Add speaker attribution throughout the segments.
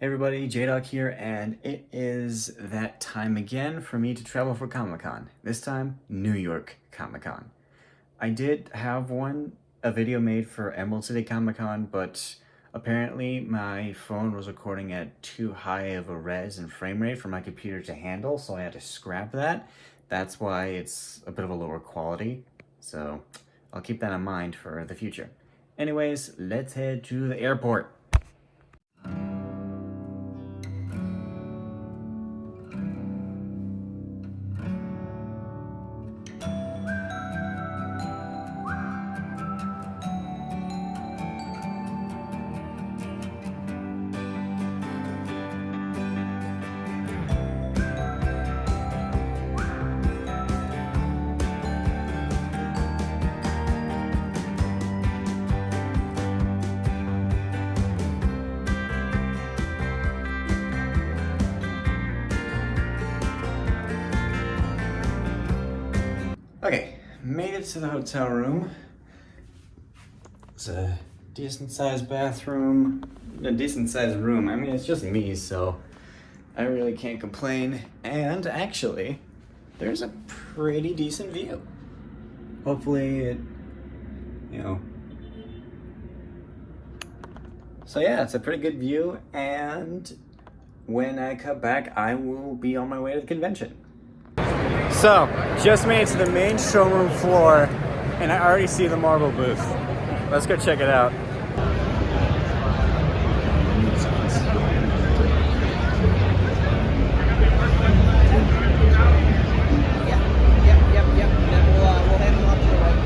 Speaker 1: Hey everybody, J-Dog here, and it is that time again for me to travel for Comic-Con. This time, New York Comic-Con. I did have a video made for Emerald City Comic-Con, but apparently my phone was recording at too high of a res and frame rate for my computer to handle, so I had to scrap that. That's why it's a bit of a lower quality, so I'll keep that in mind for the future. Anyways, let's head to the airport. Okay, made it to the hotel room. It's a decent sized bathroom, a decent sized room. I mean, it's just me, so I really can't complain. And actually, there's a pretty decent view. Hopefully it, So yeah, it's a pretty good view, and when I come back, I will be on my way to the convention. So, just made it to the main showroom floor, and I already see the Marvel booth. Let's go check it out.
Speaker 2: Yep. Then we'll hand them off to the right.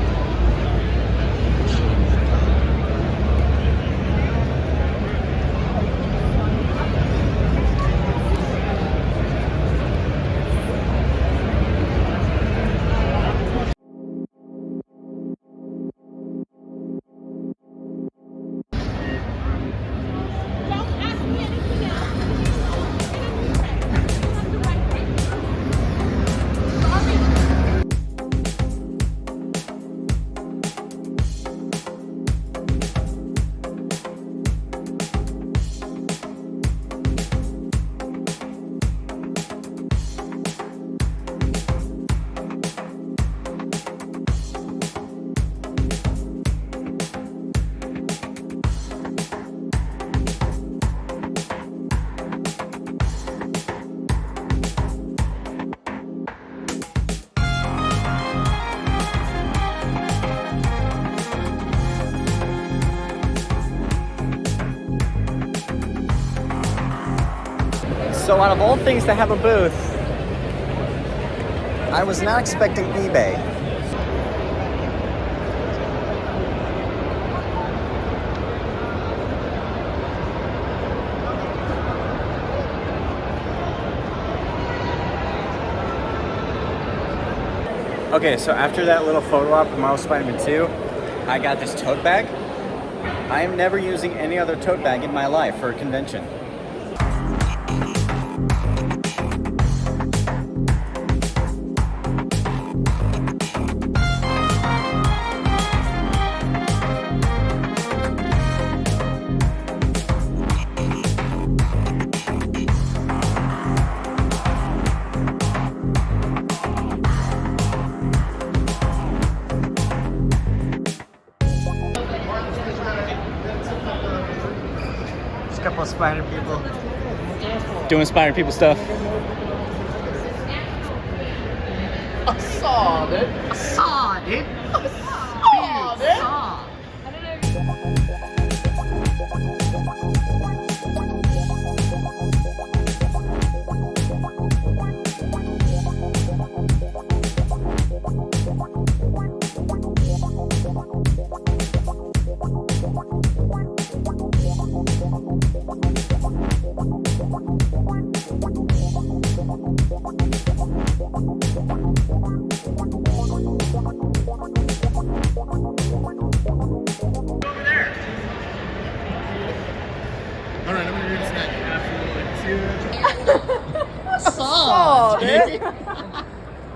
Speaker 1: So out of all things to have a booth, I was not expecting eBay. Okay, so after that little photo op from Marvel Spider-Man 2, I got this tote bag. I am never using any other tote bag in my life for a convention. A couple of spider people doing spider people stuff.
Speaker 2: I saw it.
Speaker 3: Saw,
Speaker 2: dude.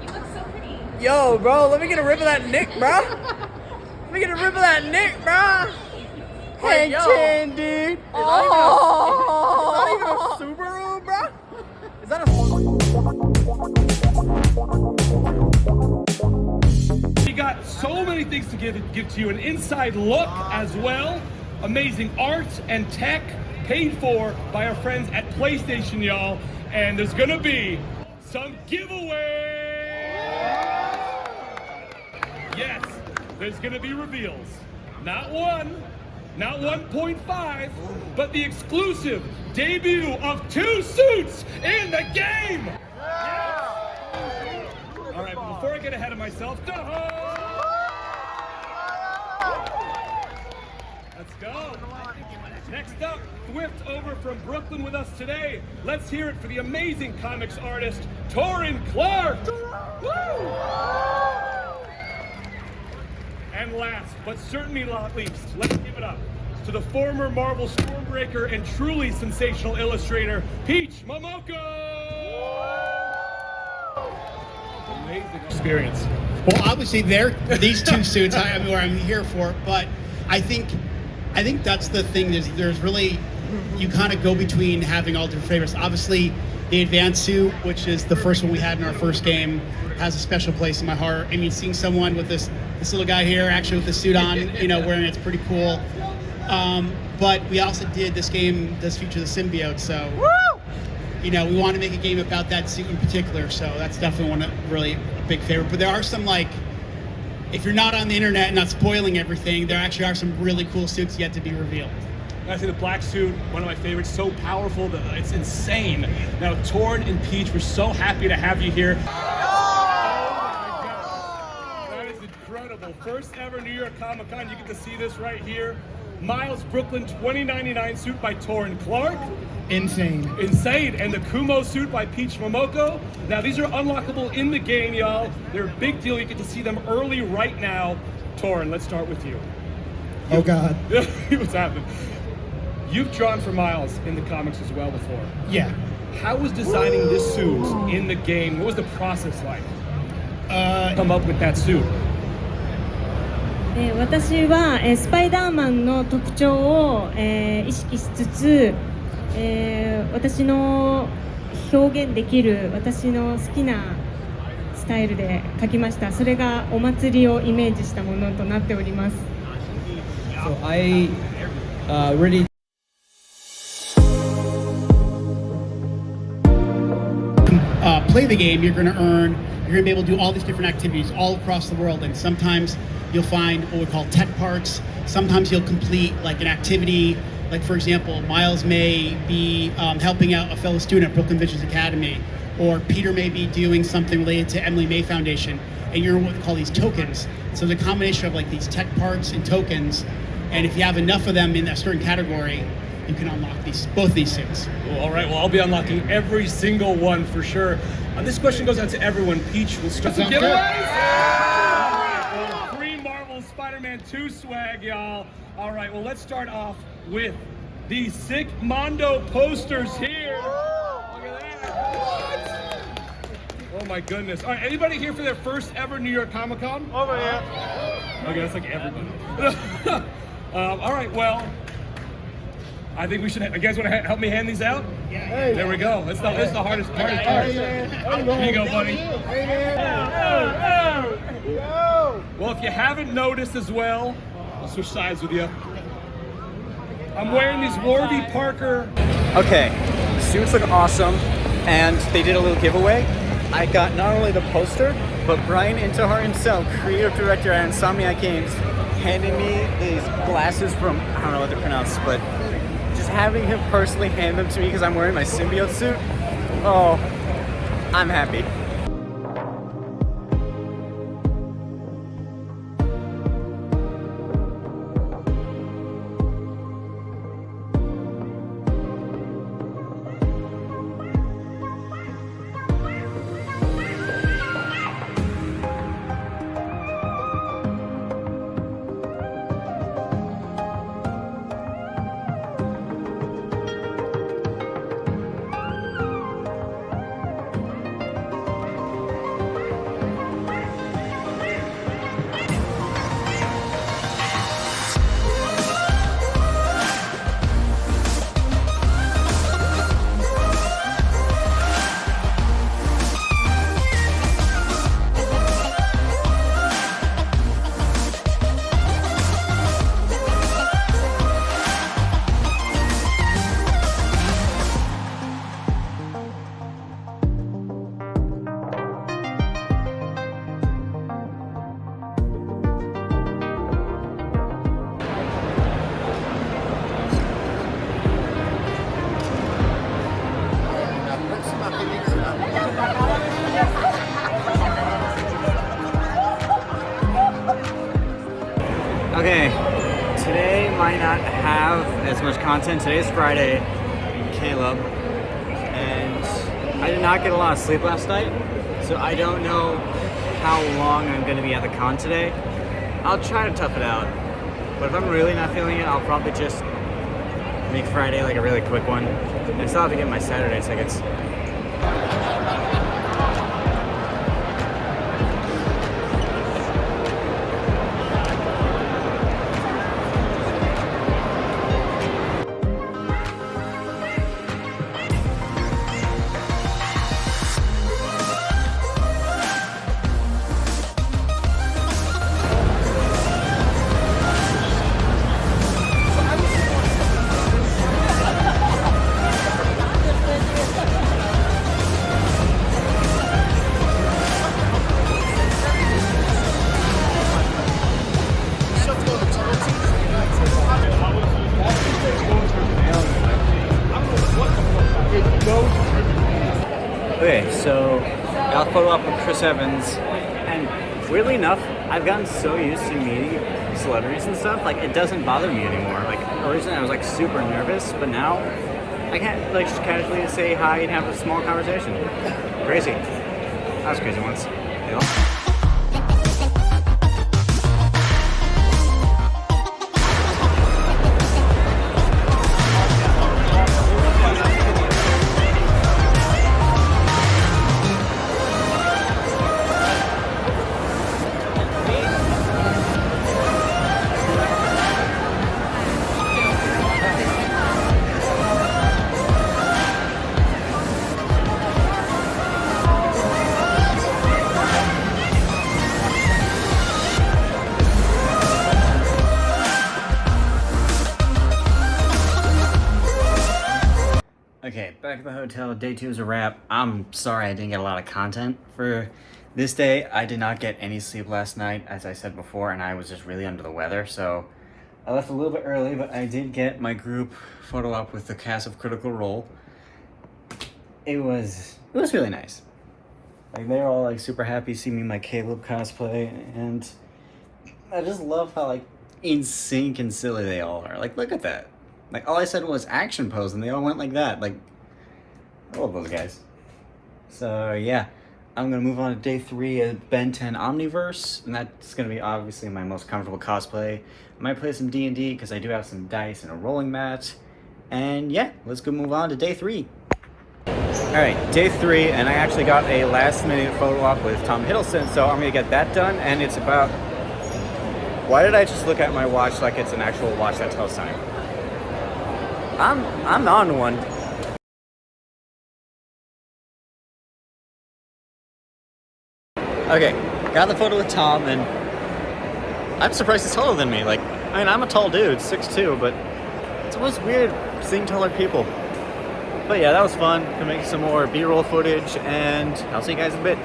Speaker 3: You look so pretty.
Speaker 2: Yo, bro, let me get a rip of that Nick, bro. Let me get a rip of that Nick, bro. Hey,
Speaker 1: Hang 10, dude.
Speaker 2: It's not even a
Speaker 4: give to you an inside look as well. Amazing art and tech paid for by our friends at PlayStation, y'all. And there's gonna be some giveaways. Yes, there's gonna be reveals. Not one, not 1.5, but the exclusive debut of 2 suits in the game. All right, but before I get ahead of myself, let's go. Next up, Thwift over from Brooklyn with us today. Let's hear it for the amazing comics artist, Torrin Clark. Woo! And last, but certainly not least, let's give it up to the former Marvel Stormbreaker and truly sensational illustrator, Peach Momoko. Amazing experience.
Speaker 5: Well, obviously, these 2 suits I'm where I'm here for, but I think that's the thing. There's really, you kind of go between having all different favorites. Obviously, the advanced suit, which is the first one we had in our first game, has a special place in my heart. I mean, seeing someone with this little guy here, actually with the suit on, wearing it's pretty cool. But we also did this game does feature the symbiote, so we want to make a game about that suit in particular. So that's definitely really a big favorite. But there are some, like, if you're not on the internet and not spoiling everything, there actually are some really cool suits yet to be revealed.
Speaker 4: I say the black suit, one of my favorites, so powerful that it's insane. Now, Torrin and Peach, we're so happy to have you here. That is incredible. First ever New York Comic Con. You get to see this right here. Miles Brooklyn 2099 suit by Torrin Clark.
Speaker 5: Insane.
Speaker 4: And the Kumo suit by Peach Momoko. Now, these are unlockable in the game, y'all. They're a big deal. You get to see them early right now. Torrin, let's start with you.
Speaker 5: Oh, God.
Speaker 4: What's happening? You've drawn for Miles in the comics as well before.
Speaker 5: Yeah.
Speaker 4: How was designing this suit in the game? What was the process like? Come up with that suit.
Speaker 6: 私は、スパイダーマンの特徴を、意識しつつ、私の表現できる私の好きなスタイルで描きました。それがお祭りをイメージしたものとなっております。
Speaker 2: So I really
Speaker 5: play the game, you're going to be able to do all these different activities all across the world, and sometimes you'll find what we call tech parts. Sometimes you'll complete like an activity, like for example, Miles may be helping out a fellow student at Brooklyn Visions Academy, or Peter may be doing something related to Emily May Foundation, and you're what we call these tokens. So the combination of like these tech parts and tokens, and if you have enough of them in a certain category, you can unlock both these suits.
Speaker 4: Well, all right, well, I'll be unlocking every single one for sure. This question goes out to everyone. Peach will start the giveaways. Free Marvel Spider-Man 2 swag, y'all. All right, well, let's start off with the sick Mondo posters here. Look at that. What? Oh my goodness. All right, anybody here for their first ever New York Comic Con?
Speaker 2: over here.
Speaker 4: Okay, that's like everybody. All right, well, I think we should. You guys want to help me hand these out?
Speaker 5: Yeah.
Speaker 4: There we go. That's the hardest part. Here you go, buddy. Well, if you haven't noticed as well, I'll switch sides with you. I'm wearing these Warby Parker.
Speaker 1: Okay, the suits look awesome, and they did a little giveaway. I got not only the poster, but Brian Intihar himself, creative director at Insomniac Games, handed me these glasses from, I don't know what they're pronounced, but just having him personally hand them to me because I'm wearing my symbiote suit, oh, I'm happy. so much content. Today's Friday, Caleb, and I did not get a lot of sleep last night, so I don't know how long I'm going to be at the con today. I'll try to tough it out, but if I'm really not feeling it, I'll probably just make Friday like a really quick one, and still have to get my Saturday tickets. Okay, so I'll follow up with Chris Evans, and weirdly enough, I've gotten so used to meeting celebrities and stuff, like it doesn't bother me anymore. Like originally I was like super nervous, but now I can't like just casually say hi and have a small conversation. Crazy. I was crazy once. You know? Okay, back at the hotel, day 2 is a wrap. I'm sorry I didn't get a lot of content for this day. I did not get any sleep last night, as I said before, and I was just really under the weather, so I left a little bit early, but I did get my group photo op with the cast of Critical Role. It was really nice. Like, they were all like super happy seeing me in my Caleb cosplay, and I just love how like in sync and silly they all are. Like, look at that. Like, all I said was action pose, and they all went like that. Like, I love those guys. So, yeah. I'm going to move on to day 3 of Ben 10 Omniverse, and that's going to be obviously my most comfortable cosplay. I might play some D&D, because I do have some dice and a rolling mat. And, yeah, let's go move on to day 3. Alright, day 3, and I actually got a last-minute photo op with Tom Hiddleston, so I'm going to get that done, and it's about... Why did I just look at my watch like it's an actual watch that tells time? I'm on one. Okay, got the photo with Tom, and I'm surprised he's taller than me. Like, I mean, I'm a tall dude, 6'2", but it's always weird seeing taller people. But yeah, that was fun. Gonna make some more B-roll footage, and I'll see you guys in a bit.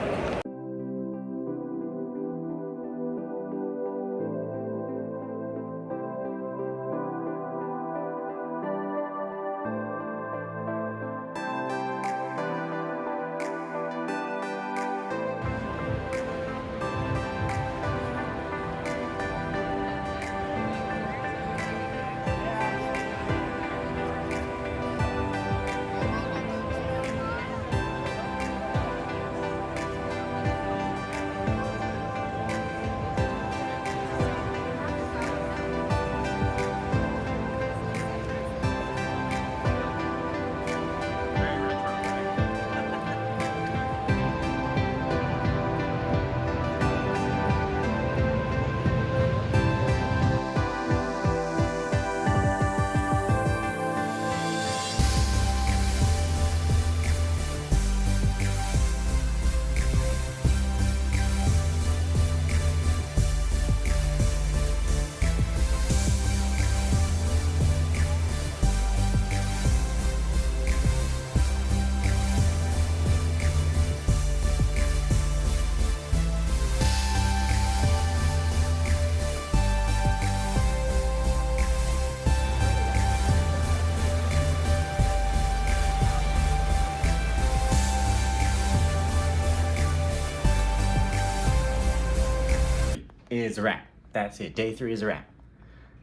Speaker 1: Is a wrap. That's it. Day 3 is a wrap.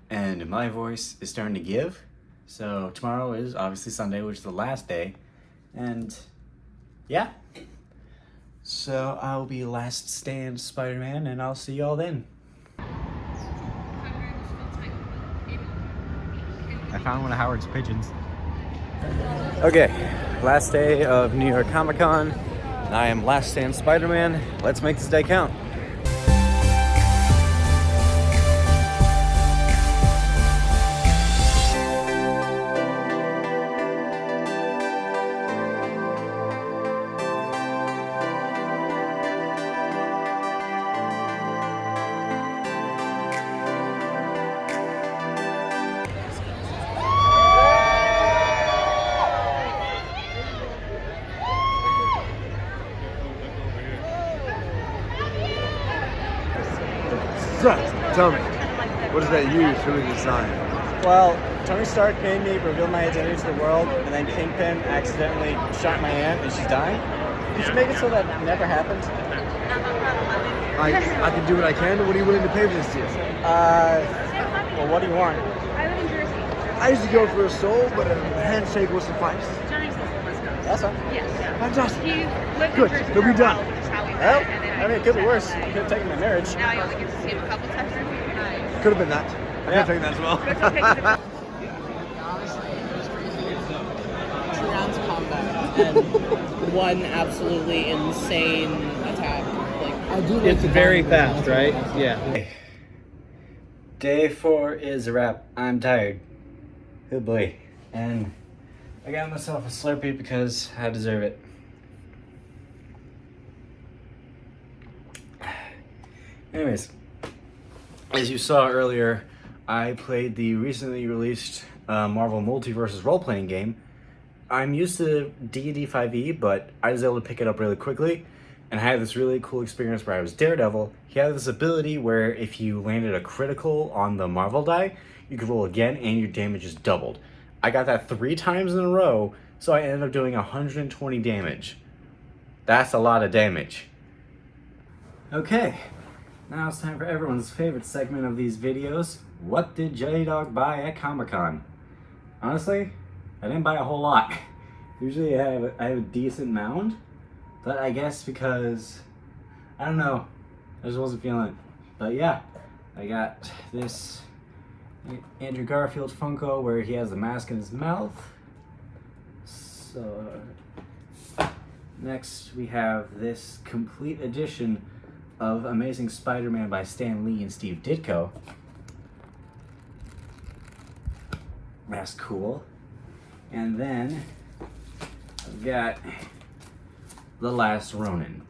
Speaker 1: And my voice is starting to give. So tomorrow is obviously Sunday, which is the last day. And yeah. So I'll be Last Stand Spider-Man, and I'll see y'all then. I found one of Howard's pigeons. Okay, last day of New York Comic Con. I am Last Stand Spider-Man. Let's make this day count.
Speaker 2: Tell me, what does that use? Who is design? Well, Tony Stark made me reveal my identity to the world, and then Kingpin accidentally shot my aunt and she's dying. Did you make it so that never happened?
Speaker 7: I can do what I can. What are you willing to pay for this deal?
Speaker 2: Well, what do you want?
Speaker 7: I used to go for a soul, but a handshake will suffice.
Speaker 2: That's all.
Speaker 7: Fantastic.
Speaker 3: He lived
Speaker 7: Good.
Speaker 3: in Jersey
Speaker 7: They'll be
Speaker 3: for a
Speaker 7: done.
Speaker 3: while, which is how we met,
Speaker 2: Well,
Speaker 3: and then
Speaker 2: I mean, it could be worse. You could have taken my marriage.
Speaker 3: now you only get to see him a couple times every week. Nice.
Speaker 7: Could have been that. I
Speaker 2: Yeah.
Speaker 7: can take that as well.
Speaker 3: But it's okay 'cause it's-
Speaker 8: Two rounds of combat and one absolutely insane attack. Like
Speaker 7: I do like
Speaker 2: It's
Speaker 7: the
Speaker 2: very
Speaker 7: combat.
Speaker 2: fast, right? Yeah.
Speaker 1: Day 4 is a wrap. I'm tired. Good boy. And I got myself a Slurpee because I deserve it. Anyways, as you saw earlier, I played the recently released Marvel Multiverses role-playing game. I'm used to D&D 5e, but I was able to pick it up really quickly, and I had this really cool experience where I was Daredevil. He had this ability where if you landed a critical on the Marvel die, you could roll again and your damage is doubled. I got that 3 times in a row, so I ended up doing 120 damage. That's a lot of damage. Okay. Now it's time for everyone's favorite segment of these videos. What did J-Dog buy at Comic-Con? Honestly, I didn't buy a whole lot. Usually I have a decent mound, but I guess because, I don't know, I just wasn't feeling it. But yeah, I got this Andrew Garfield Funko where he has the mask in his mouth. So, next we have this complete edition of Amazing Spider-Man by Stan Lee and Steve Ditko. That's cool. And then I've got The Last Ronin.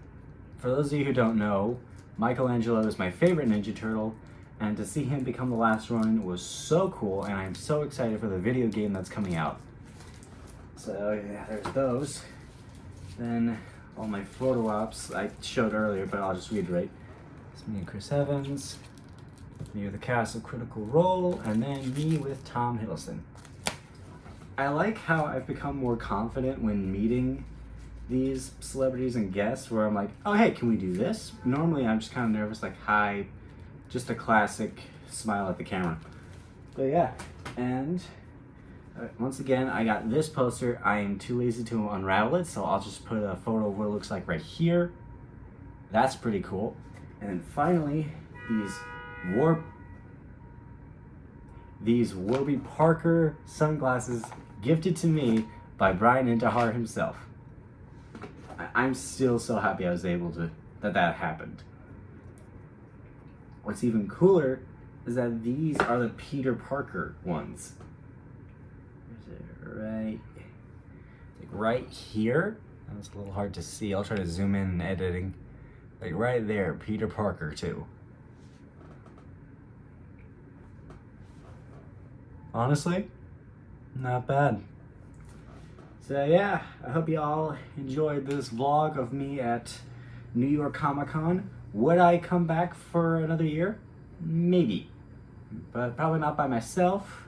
Speaker 1: For those of you who don't know, Michelangelo is my favorite Ninja Turtle, and to see him become the Last Ronin was so cool, and I'm so excited for the video game that's coming out. So yeah, there's those. Then all my photo ops I showed earlier, but I'll just reiterate. It's me and Chris Evans, me with the cast of Critical Role, and then me with Tom Hiddleston. I like how I've become more confident when meeting these celebrities and guests, where I'm like, oh hey, can we do this? Normally I'm just kind of nervous, like hi, just a classic smile at the camera. But yeah, and once again, I got this poster. I am too lazy to unravel it, so I'll just put a photo of what it looks like right here. That's pretty cool. And then finally, these Warby Parker sunglasses gifted to me by Brian Intihar himself. I'm still so happy I was able to, that happened. What's even cooler is that these are the Peter Parker ones. Right here. That's a little hard to see. I'll try to zoom in editing. Like right there, Peter Parker too. Honestly, not bad. So yeah, I hope you all enjoyed this vlog of me at New York Comic Con. Would I come back for another year? Maybe, but probably not by myself.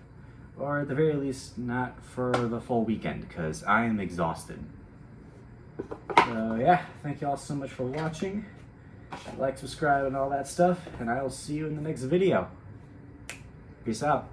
Speaker 1: Or at the very least, not for the full weekend, because I am exhausted. So yeah, thank you all so much for watching. Like, subscribe, and all that stuff, and I will see you in the next video. Peace out.